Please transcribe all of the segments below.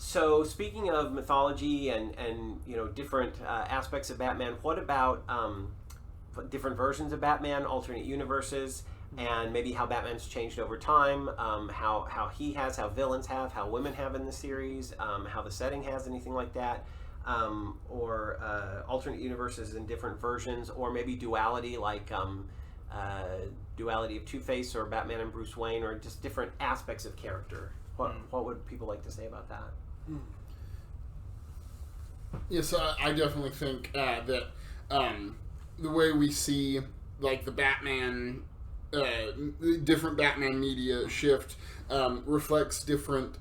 So speaking of mythology and different aspects of Batman, what about different versions of Batman, alternate universes, and maybe how Batman's changed over time, how villains have, how women have in the series, how the setting has, anything like that, or alternate universes in different versions, or maybe duality, like duality of Two-Face or Batman and Bruce Wayne, or just different aspects of character. What would people like to say about that? Yes, I definitely think that the way we see like the Batman, different Batman media shift reflects different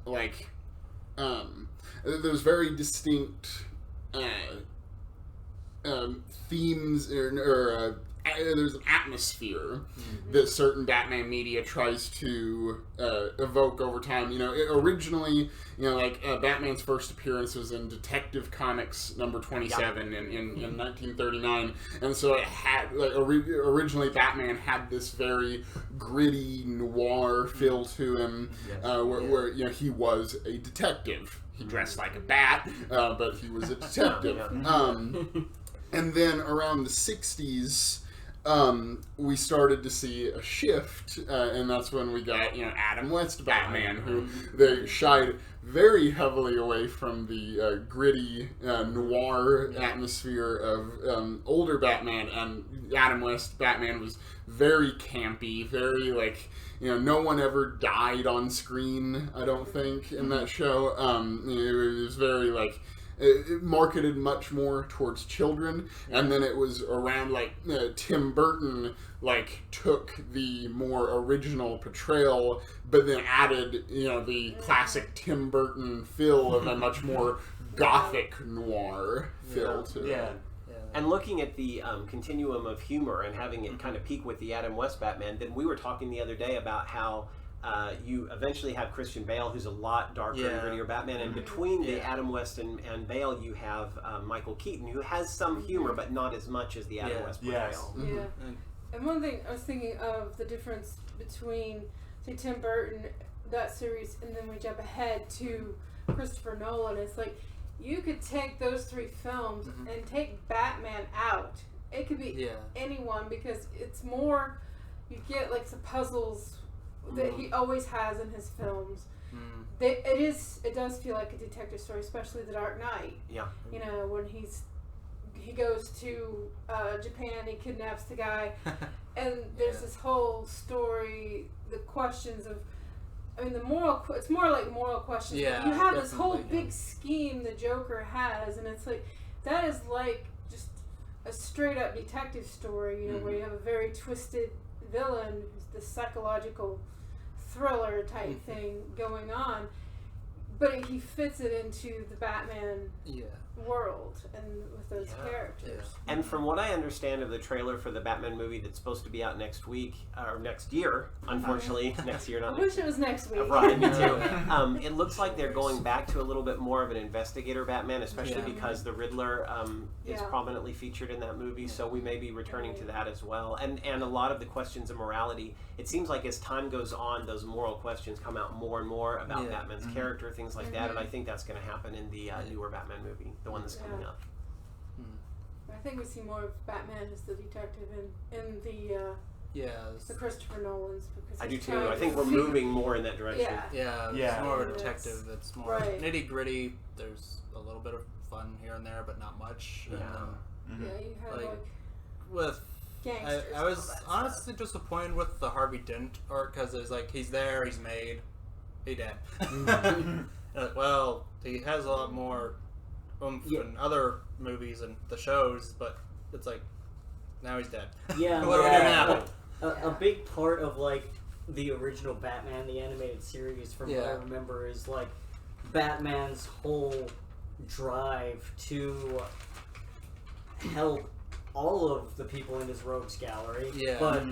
there's very distinct themes or there's an atmosphere that certain Batman media tries to evoke over time. Originally, Batman's first appearance was in Detective Comics number 27 in 1939, and so it had originally Batman had this very gritty noir feel to him, where he was a detective. He dressed like a bat, but he was a detective. And then around the 60s, we started to see a shift, and that's when we got, Adam West Batman, who they shied very heavily away from the gritty noir atmosphere of older Batman, and Adam West Batman was very campy, very no one ever died on screen, I don't think, in that show. It was very it marketed much more towards children, and then it was around Tim Burton took the more original portrayal, but then added the classic Tim Burton feel of a much more gothic noir feel to it. And looking at the continuum of humor and having it kind of peak with the Adam West Batman, then we were talking the other day about how you eventually have Christian Bale, who's a lot darker and grittier Batman, and between the Adam West and Bale, you have Michael Keaton, who has some humor, but not as much as the Adam West portrayal. And one thing I was thinking of the difference between, say, Tim Burton, that series, and then we jump ahead to Christopher Nolan. It's you could take those three films and take Batman out. It could be anyone, because it's more, you get the puzzles that he always has in his films. It does feel like a detective story, especially The Dark Knight. When he goes to Japan, he kidnaps the guy, and there's this whole story, the questions of, it's more like moral questions. You have this whole big scheme the Joker has, and it's that is just a straight up detective story, where you have a very twisted villain, the psychological thriller type thing going on, but he fits it into the Batman world and with those characters. And from what I understand of the trailer for the Batman movie that's supposed to be out next week, or next year, unfortunately, next year, not I wish it was next week. Right, me too. It looks like they're going back to a little bit more of an investigator Batman, especially because the Riddler is prominently featured in that movie, so we may be returning to that as well. And a lot of the questions of morality, it seems like as time goes on, those moral questions come out more and more about Batman's character, things like that, and I think that's going to happen in the newer Batman movie, the one that's coming up. I think we see more of Batman as the detective in the Christopher Nolans. Because I do too. I think we're moving more in that direction. It's more of a detective. It's more nitty gritty. There's a little bit of fun here and there, but not much. You have with gangsters. I was honestly disappointed with the Harvey Dent arc, because it's he's there, he's made, he dead. Well, he has a lot more oomph in other movies and the shows, but it's now he's dead. What do we do now? A big part of the original Batman, the animated series, from what I remember, is Batman's whole drive to help all of the people in his rogues gallery, but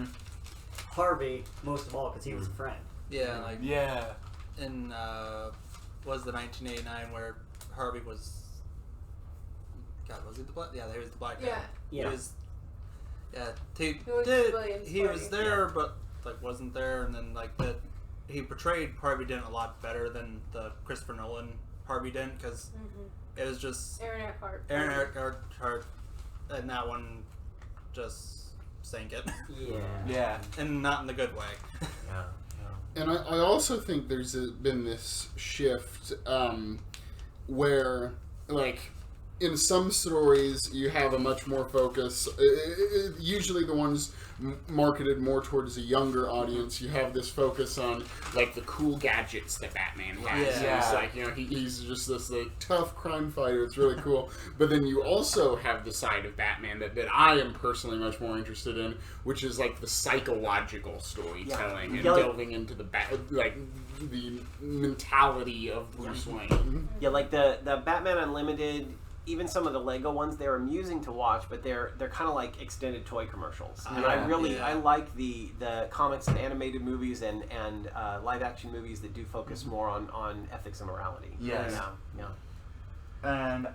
Harvey most of all, because he was a friend. In was the 1989 where Harvey was. God, was he the black? Yeah, he was the black guy. He was. He was there, but wasn't there, and then he portrayed Harvey Dent a lot better than the Christopher Nolan Harvey Dent, because it was just Aaron Eckhart. Aaron Eckhart, and that one just sank it. Yeah. And not in the good way. And I also think there's been this shift where, like, in some stories you have a much more focus. Usually the ones marketed more towards a younger audience, you have this focus on, like, the cool gadgets that Batman has. Yeah. It's like, you know, he's just this like tough crime fighter. It's really cool. But then you also have the side of Batman that I am personally much more interested in, which is like the psychological storytelling and delving into the the mentality of Bruce Wayne. Yeah, like the Batman Unlimited. Even some of the Lego ones, they're amusing to watch, but they're kind of like extended toy commercials. And I like the comics and animated movies and live action movies that do focus more on ethics and morality. Yes. Yeah. And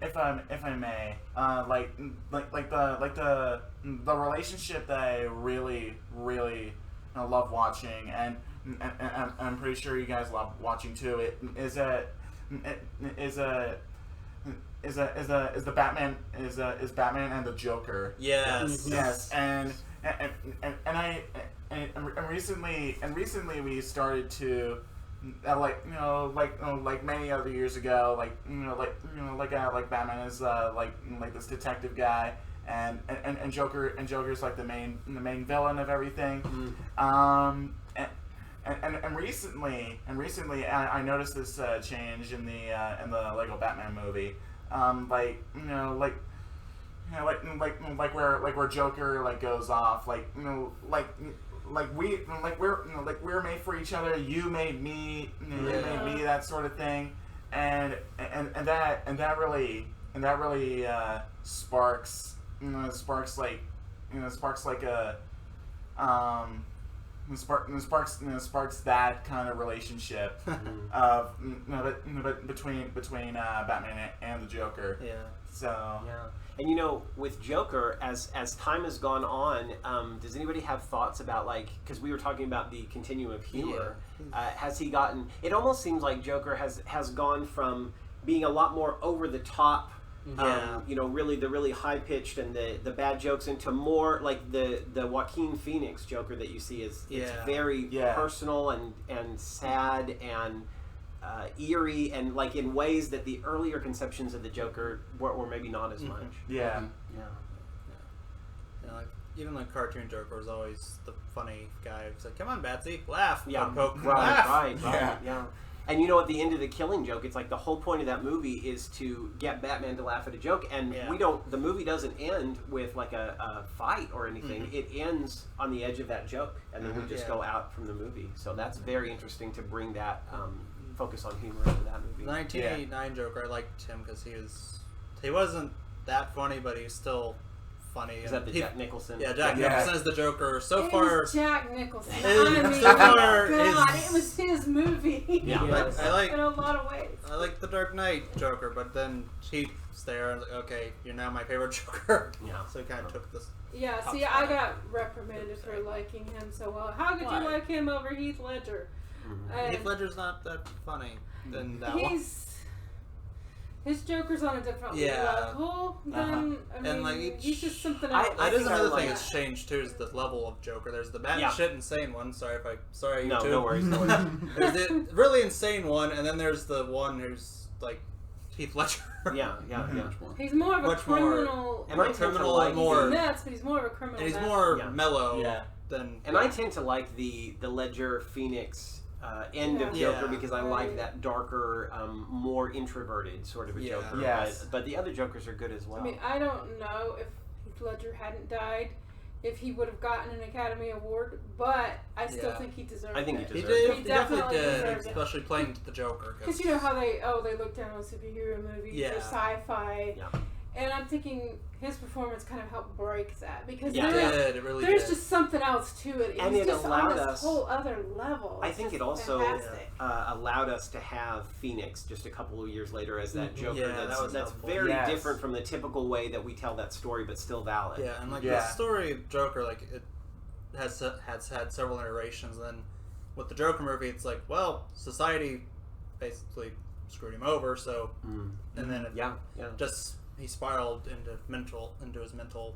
if I may, like the relationship that I really love watching, and I'm pretty sure you guys love watching too. Is Batman and the Joker. Yes. Yes. And recently we started to like many other years ago, like Batman is like this detective guy, and Joker's like the main villain of everything. And recently, I noticed this change in the Lego Batman movie, where Joker like goes off, we're made for each other. You made me, that sort of thing, and that really sparks that kind of relationship of between Batman and the Joker. Yeah. So And with Joker, as time has gone on, does anybody have thoughts about, like, because we were talking about the continuum of humor, has he gotten? It almost seems like Joker has gone from being a lot more over the top. Really the really high pitched and the bad jokes into more like the Joaquin Phoenix Joker that you see is it's very personal and sad and eerie and like in ways that the earlier conceptions of the Joker were maybe not as much. Like even the cartoon Joker was always the funny guy. It's like, come on, Batsy, laugh. Poke, laugh. Right. And at the end of the Killing Joke, it's like the whole point of that movie is to get Batman to laugh at a joke, and the movie doesn't end with like a fight or anything. It ends on the edge of that joke, and then we just go out from the movie. So that's very interesting to bring that focus on humor into that movie. 1989 Joker, I liked him because he wasn't that funny, but he's still funny. Is that the Jack Nicholson? Yeah, Jack Nicholson is the Joker. So it far, was Jack Nicholson. it was his movie. Yeah, I like in a lot of ways. I like the Dark Knight Joker, but then Heath's there, and like, okay, you're now my favorite Joker. Yeah, so he kind of took this. Yeah, see, I got reprimanded for liking him so well. How could you like him over Heath Ledger? Heath Ledger's not that funny. Than that one. His Joker's on a different level than, he's just something else. That is another thing that's changed too, is the level of Joker. There's the batshit insane one. Sorry, YouTube. No worries. There's the really insane one, and then there's the one who's like Heath Ledger. Yeah. He's more of a criminal. More nuts, but he's more of a criminal. And he's more mellow than. And I tend to like the Ledger Phoenix end of Joker because I like that darker, more introverted sort of a Joker. Yes. But the other Jokers are good as well. I mean, I don't know if Heath Ledger hadn't died, if he would have gotten an Academy Award, but I still think he deserved it. I think he deserved it. He definitely did, deserved especially playing the Joker. Because you know how they look down on superhero movies or sci-fi. Yeah. And I'm thinking his performance kind of helped break that because there's just something else to it. And it just allowed on this us whole other level. I think it also fantastic. Allowed us to have Phoenix just a couple of years later as that Joker. Yeah, that's very different from the typical way that we tell that story, but still valid. Yeah, and the story of Joker, like it has had several iterations. And then with the Joker movie, it's like, well, society basically screwed him over, so and then just he spiraled into his mental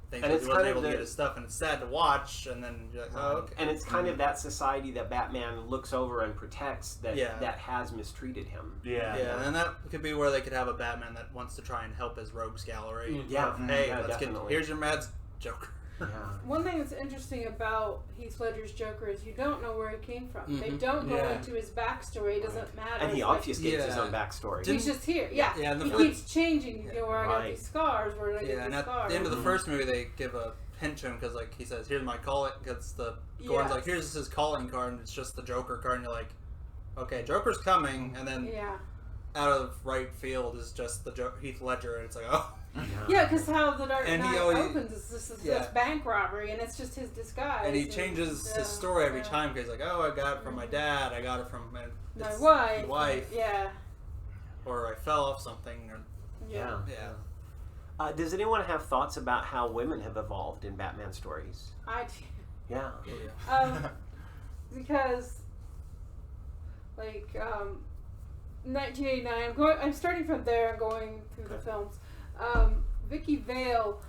things, and he wasn't able to get his stuff, and it's sad to watch. And then you're like, oh, okay. And it's kind of that society that Batman looks over and protects that has mistreated him. And that could be where they could have a Batman that wants to try and help his rogues gallery. Hey, let's here's your mad Joker. One thing that's interesting about Heath Ledger's Joker is you don't know where he came from. They don't go into his backstory. It doesn't matter. And he obfuscates his own backstory. He's just here. And he keeps changing. You know, where I got these scars, where did I get these scars? At the end of the first movie, they give a hint to him because, like, he says, "Here's my calling." Because Gordon's like, "Here's his calling card," and it's just the Joker card, and you're like, "Okay, Joker's coming," and then out of right field is just the Heath Ledger, and it's like, oh. Yeah, because how the Dark Knight opens is this bank robbery, and it's just his disguise. And he changes his story every time because he's like, oh, I got it from my dad, I got it from my wife. Or I fell off something. Does anyone have thoughts about how women have evolved in Batman stories? I do. Because, like, 1989, I'm starting from there and going through the films. Vicky Vale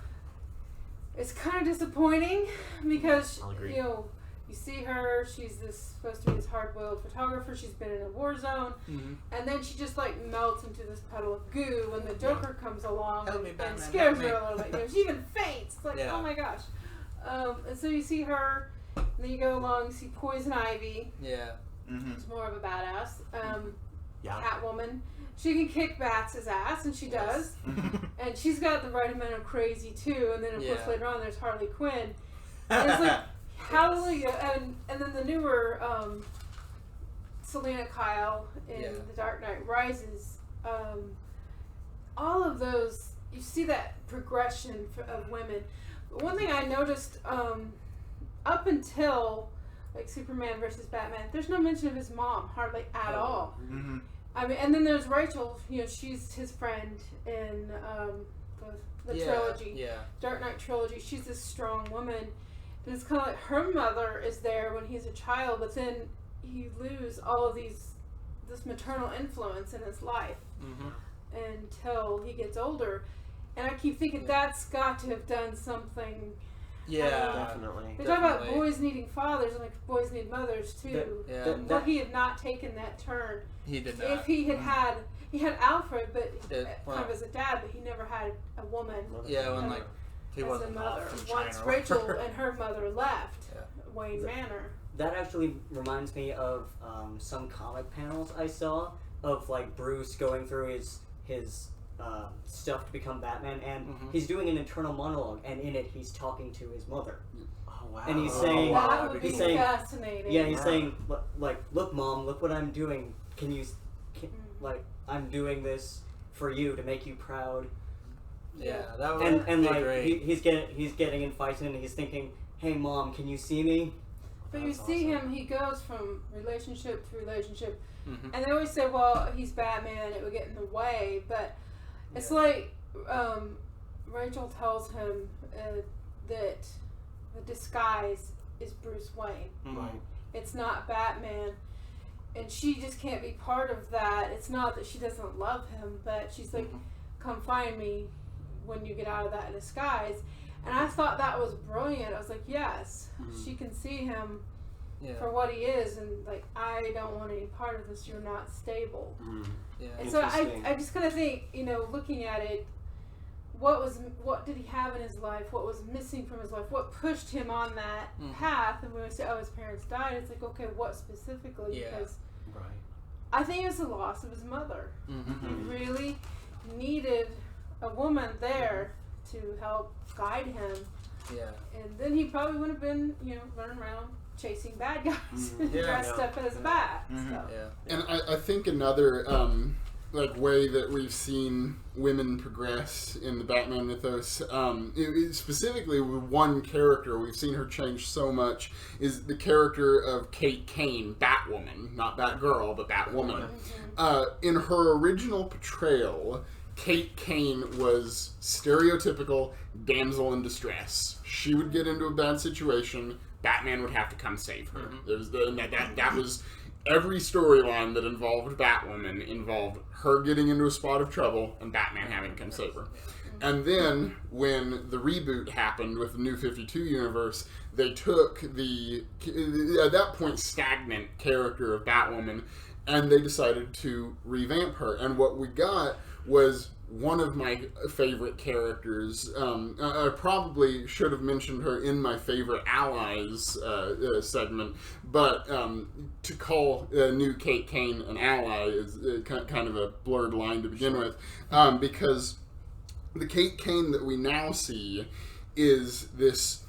is kind of disappointing because you see her, she's supposed to be this hard-boiled photographer, she's been in a war zone, and then she just like melts into this puddle of goo when the Joker comes along and scares her a little bit. She even faints. It's like, oh my gosh. And so you see her, and then you go along, you see Poison Ivy. She's more of a badass. Catwoman. She can kick Bats' ass, and she does. And she's got the right amount of crazy, too. And then, of course, later on, there's Harley Quinn. And it's like, hallelujah. And then the newer Selena Kyle in The Dark Knight Rises. All of those, you see that progression of women. But one thing I noticed, up until, like, Superman versus Batman, there's no mention of his mom, hardly at all. I mean, and then there's Rachel. You know, she's his friend in the trilogy, Dark Knight trilogy. She's this strong woman, and it's kind of like her mother is there when he's a child, but then you lose all of this maternal influence in his life until he gets older. And I keep thinking that's got to have done something. Definitely. They talk about boys needing fathers, and like boys need mothers too. But he had not taken that turn. He did not. If he had he had Alfred, but kind of as a dad, but he never had a woman. When like he wasn't a mother. Once China. Rachel and her mother left Wayne Manor. That actually reminds me of some comic panels I saw of like Bruce going through his stuff to become Batman, and he's doing an internal monologue, and in it he's talking to his mother. Oh wow! And he's saying, that would be fascinating. Yeah, he's saying, like, look, Mom, look what I'm doing. Like, I'm doing this for you to make you proud. Yeah, that would and be like great. he's getting in fights, and he's thinking, hey, Mom, can you see me? But you see him, he goes from relationship to relationship, and they always say, well, he's Batman, it would get in the way, but it's like Rachel tells him that the disguise is Bruce Wayne. Right. It's not Batman. And she just can't be part of that. It's not that she doesn't love him, but she's like, come find me when you get out of that disguise. And I thought that was brilliant. I was like, yes, she can see him for what he is, and like, I don't want any part of this. You're not stable. And so I just kind of think, you know, looking at it, what did he have in his life? What was missing from his life? What pushed him on that path? And when we say, oh, his parents died, it's like, okay, what specifically? Because I think it was the loss of his mother. He really needed a woman there to help guide him. And then he probably would have been, you know, running around chasing bad guys dressed up as a bat. And I think another like way that we've seen women progress in the Batman mythos, specifically with one character, we've seen her change so much, is the character of Kate Kane, Batwoman, not Batgirl, but Batwoman. In her original portrayal, Kate Kane was stereotypical damsel in distress. She would get into a bad situation, Batman would have to come save her. That was every storyline that involved Batwoman involved her getting into a spot of trouble and Batman having to come save her. And then, when the reboot happened with the New 52 universe, they took the, at that point, stagnant character of Batwoman, and they decided to revamp her. And what we got was one of my favorite characters. I probably should have mentioned her in my favorite allies segment, but to call new Kate Kane an ally is kind of a blurred line to begin with, because the Kate Kane that we now see is this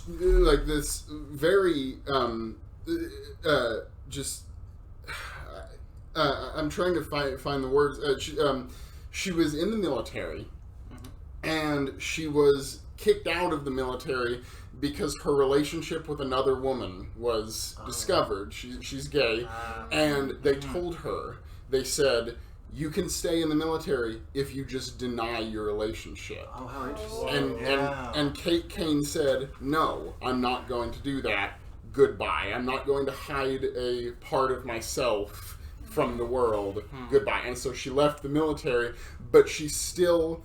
very just I'm trying to find the words. She was in the military, and she was kicked out of the military because her relationship with another woman was discovered. She's gay, and they told her, they said, you can stay in the military if you just deny your relationship. Oh, how interesting. And Kate Kane said, no, I'm not going to do that. Goodbye. I'm not going to hide a part of myself from the world. Goodbye. And so she left the military, but she still,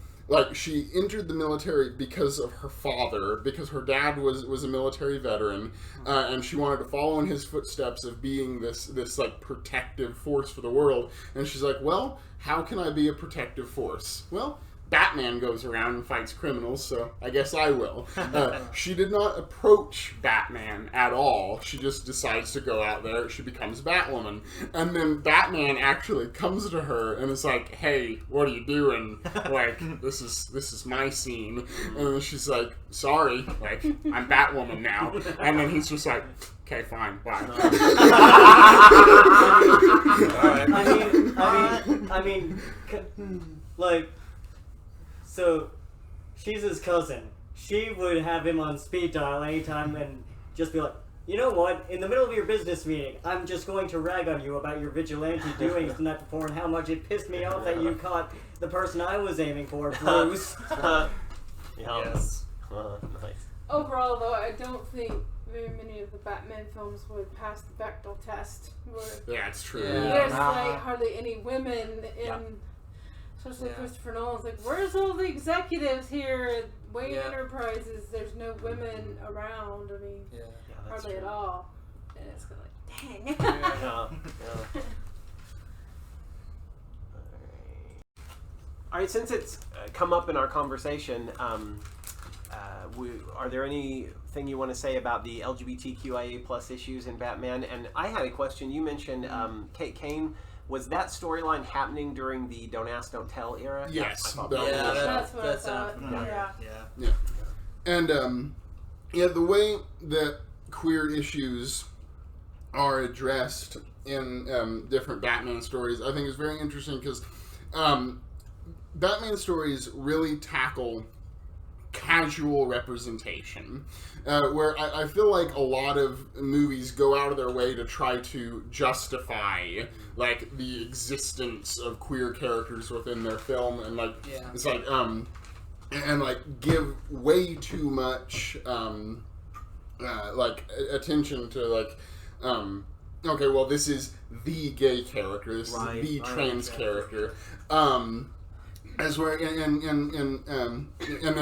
she entered the military because of her father, because her dad was a military veteran, and she wanted to follow in his footsteps of being this protective force for the world. And she's like, well, how can I be a protective force? Well, Batman goes around and fights criminals, so I guess I will. She did not approach Batman at all. She just decides to go out there. She becomes Batwoman. And then Batman actually comes to her and is like, hey, what are you doing? This is my scene. And then she's like, sorry, I'm Batwoman now. And then he's just like, okay, fine, bye. So, she's his cousin. She would have him on speed dial anytime and just be like, you know what, in the middle of your business meeting, I'm just going to rag on you about your vigilante doings the night before and how much it pissed me off that you caught the person I was aiming for, Bruce. Yes. Nice. Overall, though, I don't think very many of the Batman films would pass the Bechdel test. Yeah, it's true. There's hardly any women in... Especially Christopher Nolan's like, where's all the executives here at Wayne Enterprises? There's no women around. I mean, hardly at all. And it's kind of like, dang. All right, since it's come up in our conversation, are there anything you want to say about the LGBTQIA plus issues in Batman? And I had a question. You mentioned Kate Kane. Was that storyline happening during the Don't Ask, Don't Tell era? Yes. That's what I thought. Yeah. And, the way that queer issues are addressed in different Batman stories, I think is very interesting because Batman stories really tackle casual representation, where I feel like a lot of movies go out of their way to try to justify the existence of queer characters within their film, and it's and give way too much attention to okay, well, this is the gay character, this is the trans character, as where and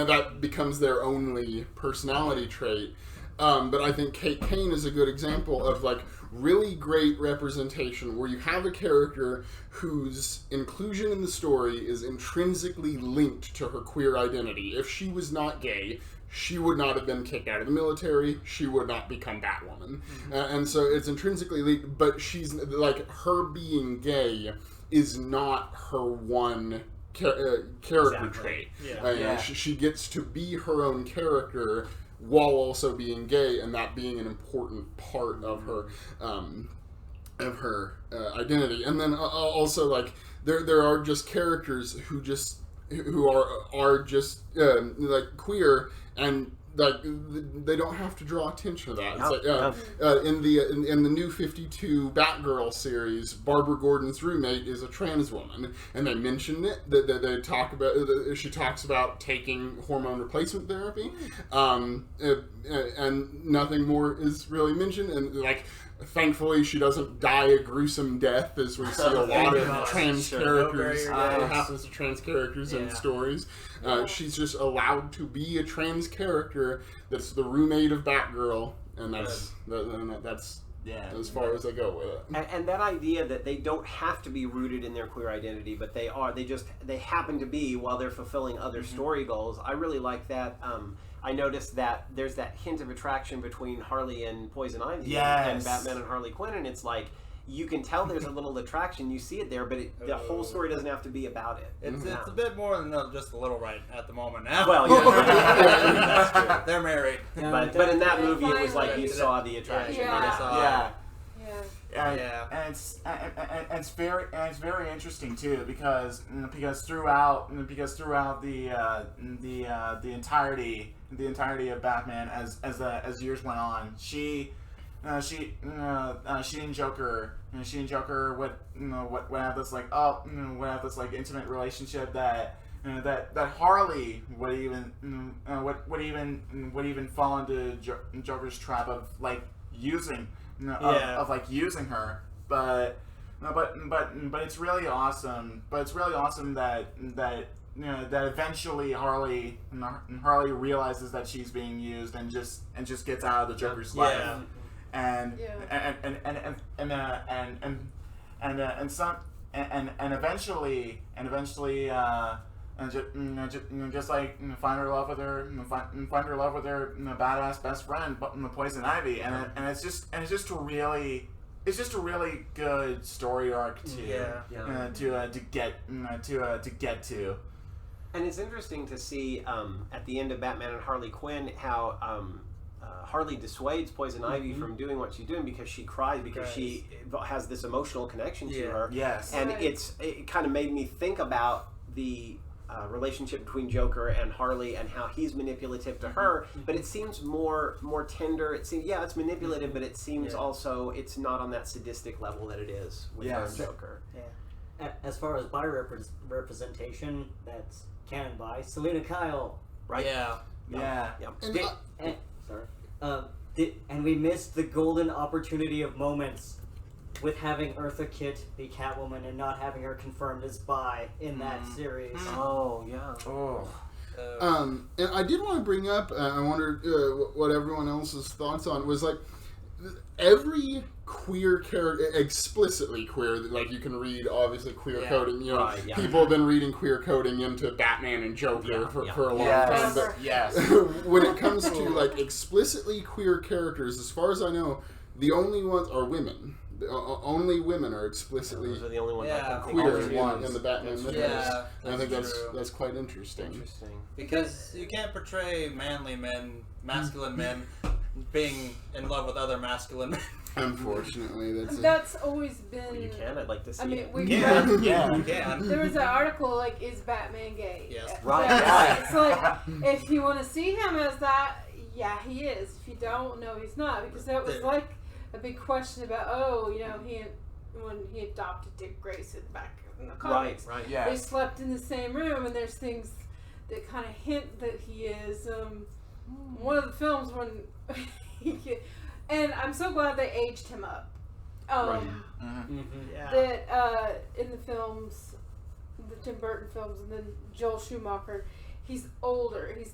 that becomes their only personality trait. But I think Kate Kane is a good example of really great representation where you have a character whose inclusion in the story is intrinsically linked to her queer identity. If she was not gay, she would not have been kicked out of the military. She would not become Batwoman. And so it's intrinsically linked, but she's her being gay is not her one character trait. She gets to be her own character while also being gay, and that being an important part of her identity. And then also there are just characters who are just queer, and like they don't have to draw attention to that. It's Yep. like, in the New 52 Batgirl series, Barbara Gordon's roommate is a trans woman, and they mentioned it. That they talk about. She talks about taking hormone replacement therapy, and nothing more is really mentioned. And like, thankfully, she doesn't die a gruesome death, as we see a lot of trans characters. What happens to trans characters in stories? She's just allowed to be a trans character that's the roommate of Batgirl, and that's as far as I go with it. And that idea that they don't have to be rooted in their queer identity, but they happen to be while they're fulfilling other story goals. I really like that. I noticed that there's that hint of attraction between Harley and Poison Ivy and Batman and Harley Quinn, and it's like, you can tell there's a little attraction. You see it there, but the whole story doesn't have to be about it. It's a bit more than just a little right at the moment now. Well, that's true. They're married. But in that movie, it was like you saw the attraction. And it's very interesting too, because throughout the entirety of Batman, as years went on, she and Joker would have this intimate relationship that Harley would even fall into Joker's trap of like using using her, but it's really awesome. But it's really awesome that eventually Harley realizes that she's being used and just gets out of the Joker's life. And eventually just like find her love with her badass best friend, Poison Ivy, and it's just a really good story arc to get to. And it's interesting to see at the end of Batman and Harley Quinn how Harley dissuades Poison Ivy from doing what she's doing because she cries because she has this emotional connection to her. Yes. And it kind of made me think about the relationship between Joker and Harley and how he's manipulative to her, but it seems more tender. It seems it's manipulative, but it seems also it's not on that sadistic level that it is with her and Joker. Yeah. As far as bi representation, that's canon by Selena Kyle. Right? Yeah. Sorry. And we missed the golden opportunity of moments with having Eartha Kitt be Catwoman and not having her confirmed as bi in that series. Oh, yeah. And I did want to bring up, I wondered what everyone else's thoughts on was like, every queer character, explicitly queer, like you can read obviously queer coding, people have been reading queer coding into Batman and Joker for a long time, but when it comes to like explicitly queer characters, as far as I know, the only ones are women. Only women are explicitly those are the only ones queer in the Batman mythos. I think that's quite interesting. Because you can't portray manly men, masculine men, being in love with other masculine men. Unfortunately, that's always been. Well, you can. I'd like to see. I mean, it. we you can. There was an article like, "Is Batman gay?" Yes. Right. It's like, if you want to see him as that, yeah, he is. If you don't, no, he's not, because that was like a big question about when he adopted Dick Grayson back in the comics. Right. Yeah. They slept in the same room, and there's things that kind of hint that he is. One of the films when and I'm so glad they aged him up. That in the films, the Tim Burton films, and then Joel Schumacher, he's older. He's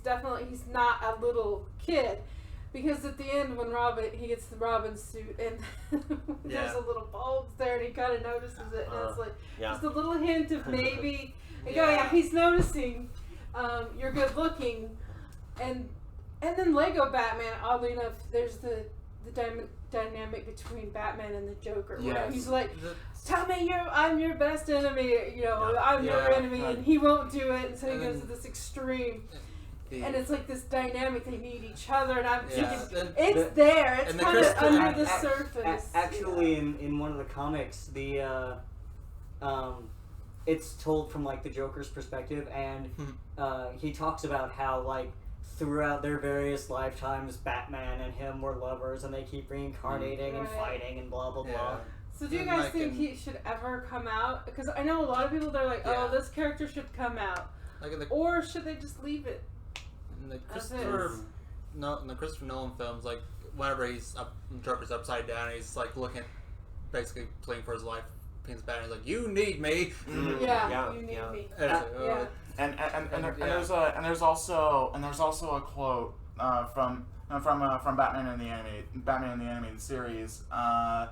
not a little kid. Because at the end, when he gets the Robin suit, and there's a little bulge there, and he kind of notices it, and it's like just a little hint of maybe, he's noticing you're good looking, and then Lego Batman. Oddly enough, there's the dynamic between Batman and the Joker, where he's like, "Tell me I'm your best enemy, I'm your enemy," and he won't do it, and so he goes to this extreme. And it's like this dynamic, they need each other, and I'm thinking, it's there, it's kind of under the surface. Actually, in one of the comics, it's told from like the Joker's perspective, and he talks about how like throughout their various lifetimes, Batman and him were lovers, and they keep reincarnating and fighting and blah blah blah. So do you guys think he should ever come out? Because I know a lot of people, they're like, oh, this character should come out. Or should they just leave it? In the Christopher Nolan films, like, whenever Joker's upside down, he's like basically pleading for his life. He's bad. He's like, "You need me." You need me. And there's also a quote from Batman in the animated series. Where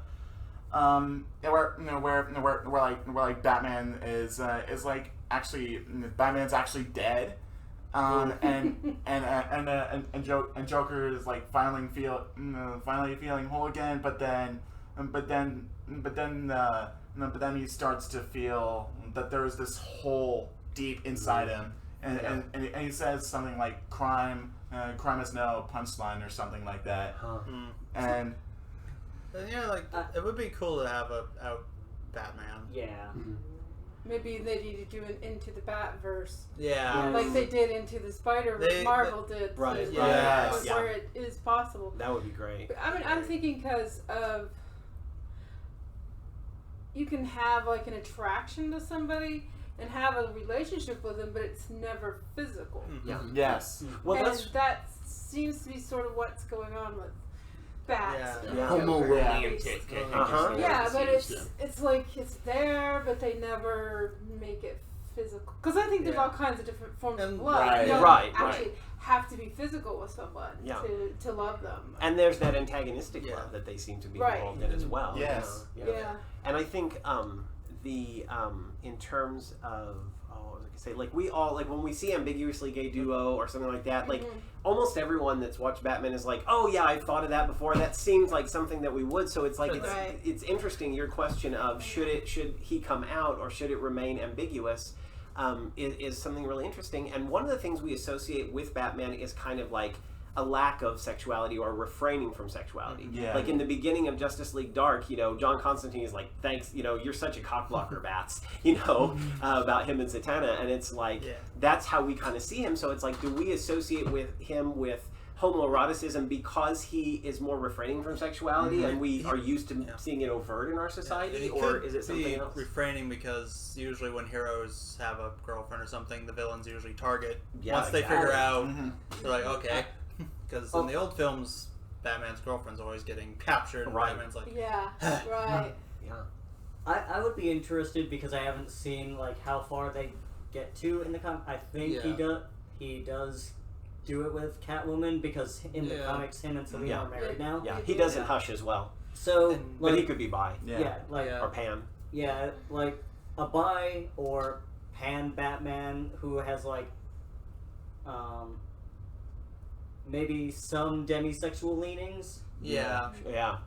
Batman is like Batman's actually dead. And Joker is like finally feeling whole again, but then he starts to feel that there is this hole deep inside him, and he says something like crime is no punchline or something like that. And it would be cool to have a Batman. Yeah. Maybe they need to do an Into the Batverse. Yeah. Like they did Into the Spider-Verse. Marvel did. Right. Where it is possible. That would be great. But, I mean, I'm thinking because of... You can have like an attraction to somebody and have a relationship with them, but it's never physical. Yeah. Yes. Well, that seems to be sort of what's going on with bats. Homo-romantic. Yeah, but it's like it's there, but they never make it physical. Because I think there's all kinds of different forms of love. You don't actually have to be physical with someone to love them. And there's that antagonistic love that they seem to be involved in as well. Yes. And I think in terms of what was I gonna say? Like we all when we see ambiguously gay duo or something like that, like almost everyone that's watched Batman is like, oh yeah, I've thought of that before. That seems like something that we would. So it's like it's interesting. Your question of should he come out or should it remain ambiguous is something really interesting. And one of the things we associate with Batman is kind of like a lack of sexuality or refraining from sexuality. Yeah. Like in the beginning of Justice League Dark, John Constantine is like, thanks, you're such a cockblocker, Bats, about him and Zatanna. And it's like, that's how we kind of see him. So it's like, do we associate with him with homoeroticism because he is more refraining from sexuality and we are used to seeing it overt in our society? Or is it something else? Refraining because usually when heroes have a girlfriend or something, the villains usually target. Once they figure out, they're like, okay. Because in the old films, Batman's girlfriend's always getting captured, and Batman's like... I would be interested because I haven't seen like how far they get to in the comic. I think he does do it with Catwoman because in the comics, him and Selina are married now. Yeah, he doesn't Hush as well. So, but he could be bi. Or pan. Yeah, like a bi or pan Batman who has like, maybe some demisexual leanings. Yeah.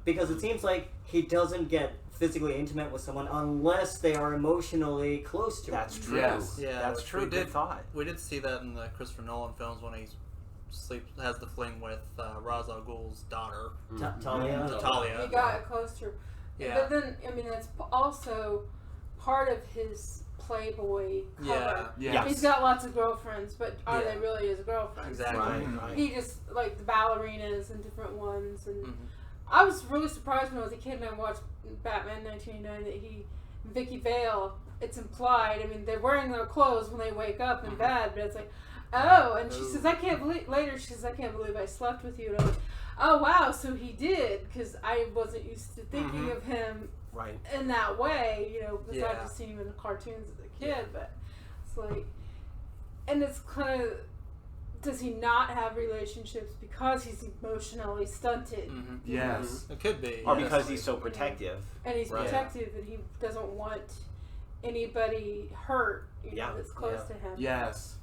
Because it seems like he doesn't get physically intimate with someone unless they are emotionally close to him. That's true. Yes. Yeah, that's true. Good thought. We did see that in the Christopher Nolan films when he has the fling with Ra's al Ghul's daughter. Talia. He got close to her. Yeah. But then, I mean, that's also part of his Playboy cover. Yeah. He's got lots of girlfriends, but are they really his girlfriends? Exactly. He just, like, the ballerinas and different ones. And I was really surprised when I was a kid and I watched Batman 1989 that Vicky Vale, it's implied, I mean, they're wearing their clothes when they wake up in bed, but it's like, oh, and she says, I can't believe I slept with you. And I'm like, oh, wow, so he did, because I wasn't used to thinking of him in that way, because I've just seen him in the cartoons as a kid, but it's like, and it's kind of, does he not have relationships because he's emotionally stunted? Yes. It could be. Or because he's so protective. And he's protective and he doesn't want anybody hurt, that's close to him. Yes.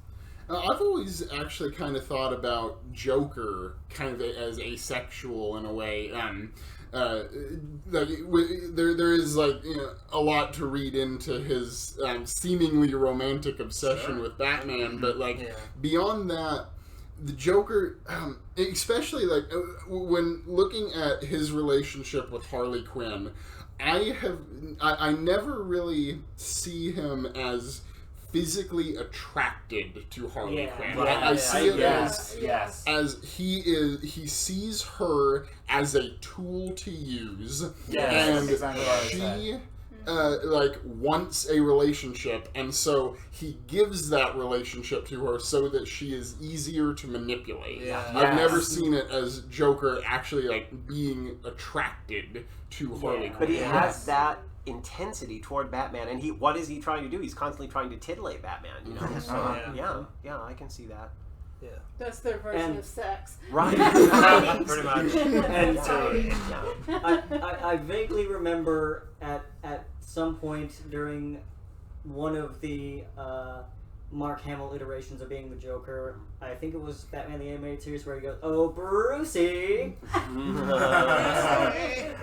I've always actually kind of thought about Joker kind of as asexual in a way. There is a lot to read into his seemingly romantic obsession with Batman, but beyond that, the Joker, especially when looking at his relationship with Harley Quinn, I never really see him as physically attracted to Harley Yeah. Quinn. Right. I see it Yes. Yes. as he sees her as a tool to use, Yes, and exactly what I she wants a relationship, and so he gives that relationship to her so that she is easier to manipulate. Yeah. I've never seen it as Joker actually being attracted to Harley Quinn. But he has that intensity toward Batman, and what is he trying to do? He's constantly trying to titillate Batman, you know? So, yeah, I can see that. Yeah. That's their version of sex. Right. Pretty much. And Yeah. I vaguely remember at some point during one of the Mark Hamill iterations of being the Joker, I think it was Batman the Animated Series, where he goes, "Oh, Brucey!"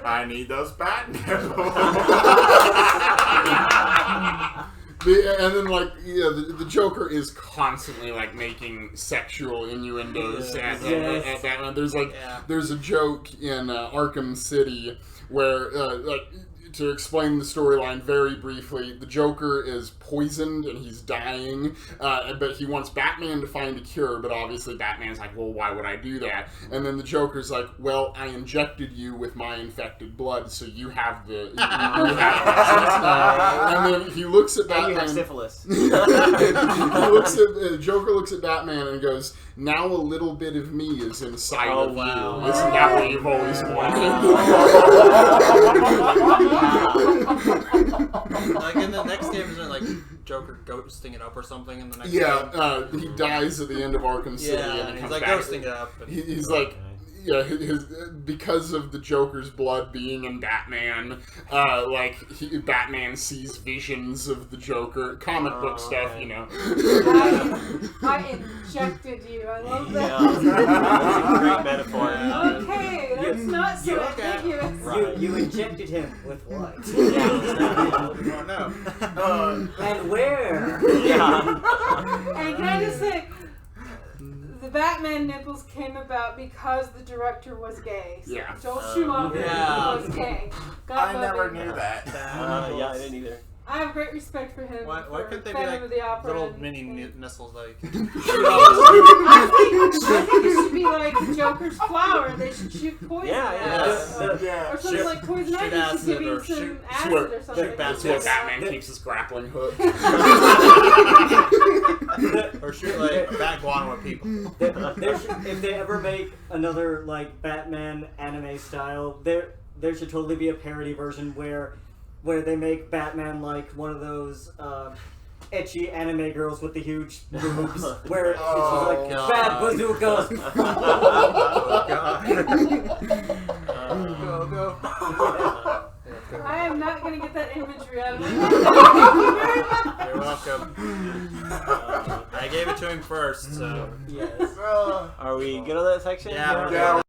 I need those bat nipples. And then, the Joker is constantly making sexual innuendos at Batman. There's a joke in Arkham City where, to explain the storyline very briefly, the Joker is poisoned and he's dying, but he wants Batman to find a cure, but obviously Batman's like, well, why would I do that? And then the Joker's like, well, I injected you with my infected blood, so you have the... and then he looks at Batman... And you have syphilis. Joker looks at Batman and goes, now a little bit of me is inside of you. Wow. Isn't that what you've always wanted? Like in the next game, isn't it Joker ghosting it up or something in the next game? He dies at the end of Arkham City, and he he's comes back. ghosting it up. And He's like, because of the Joker's blood being in Batman, Batman sees visions of the Joker, comic book stuff, you know. I injected you. I love that. That's a great metaphor. Okay, that's not so ambiguous. Right. You injected him with what? oh no. And where? Yeah. And can I just say, the Batman nipples came about because the director was gay. So Yeah. Joel Schumacher was gay. God I love never him. knew that. Yeah, I didn't either. I have great respect for him. Why for couldn't they be Phantom of the Opera little and- mini and- missiles I think it should be like Joker's flower. They should shoot poison. Yeah. Or something like poison ivy. Just give him some acid or something. That's what Batman keeps his grappling hook. or shoot bat guano at people. If they ever make another Batman anime style, there should totally be a parody version where they make Batman one of those ecchi anime girls with the huge boobs, where it's just God. bad bazookas. Go. I am not going to get that imagery out of my head. You're welcome. I gave it to him first, so. Yes. Are we good on that section? Yeah.